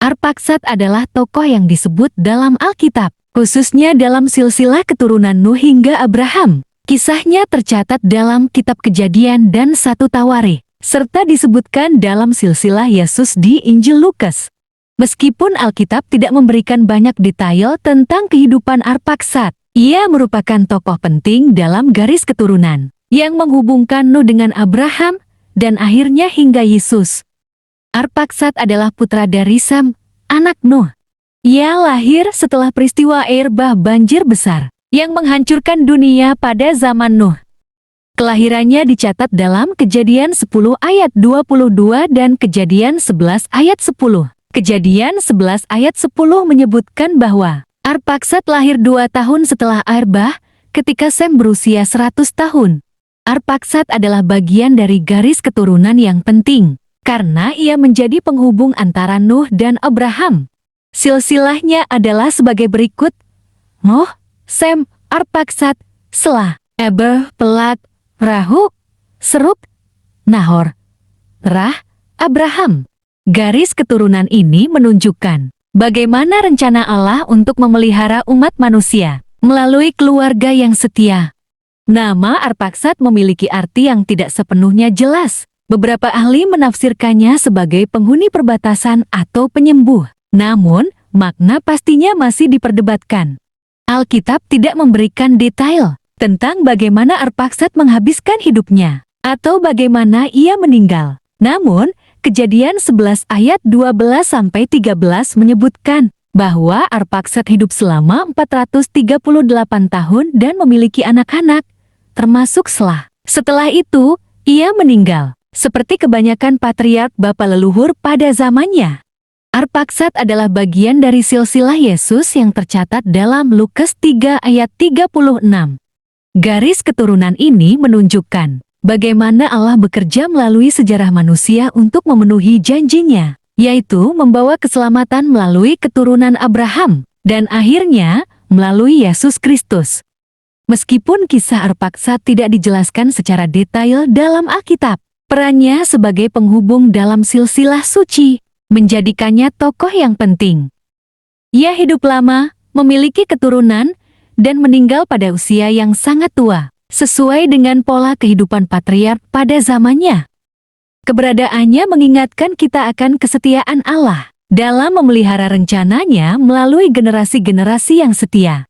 Arpaksad adalah tokoh yang disebut dalam Alkitab, khususnya dalam silsilah keturunan Nuh hingga Abraham. Kisahnya tercatat dalam Kitab Kejadian dan 1 Tawarikh, serta disebutkan dalam silsilah Yesus di Injil Lukas. Meskipun Alkitab tidak memberikan banyak detail tentang kehidupan Arpaksad, ia merupakan tokoh penting dalam garis keturunan yang menghubungkan Nuh dengan Abraham dan akhirnya hingga Yesus. Arpaksad adalah putra dari Sam, anak Nuh. Ia lahir setelah peristiwa air bah banjir besar yang menghancurkan dunia pada zaman Nuh. Kelahirannya dicatat dalam Kejadian 10 ayat 22 dan Kejadian 11 ayat 10. Kejadian 11 ayat 10 menyebutkan bahwa Arpaksad lahir 2 tahun setelah air bah ketika Sem berusia 100 tahun. Arpaksad adalah bagian dari garis keturunan yang penting, karena ia menjadi penghubung antara Nuh dan Abraham. Silsilahnya adalah sebagai berikut: Nuh, Sem, Arpaksad, Selah, Eber, Pelag, Rahu, Serug, Nahor, Terah, Abraham. Garis keturunan ini menunjukkan bagaimana rencana Allah untuk memelihara umat manusia melalui keluarga yang setia. Nama Arpaksad memiliki arti yang tidak sepenuhnya jelas. Beberapa ahli menafsirkannya sebagai penghuni perbatasan atau penyembuh. Namun, makna pastinya masih diperdebatkan. Alkitab tidak memberikan detail tentang bagaimana Arpaksad menghabiskan hidupnya atau bagaimana ia meninggal. Namun, Kejadian 11 ayat 12-13 menyebutkan bahwa Arpaksad hidup selama 438 tahun dan memiliki anak-anak, termasuk Selah. Setelah itu, ia meninggal. Seperti kebanyakan patriark bapa leluhur pada zamannya. Arpaksad adalah bagian dari silsilah Yesus yang tercatat dalam Lukas 3 ayat 36. Garis keturunan ini menunjukkan bagaimana Allah bekerja melalui sejarah manusia untuk memenuhi janjinya, yaitu membawa keselamatan melalui keturunan Abraham, dan akhirnya melalui Yesus Kristus. Meskipun kisah Arpaksad tidak dijelaskan secara detail dalam Alkitab, perannya sebagai penghubung dalam silsilah suci menjadikannya tokoh yang penting. Ia hidup lama, memiliki keturunan, dan meninggal pada usia yang sangat tua, sesuai dengan pola kehidupan patriark pada zamannya. Keberadaannya mengingatkan kita akan kesetiaan Allah dalam memelihara rencananya melalui generasi-generasi yang setia.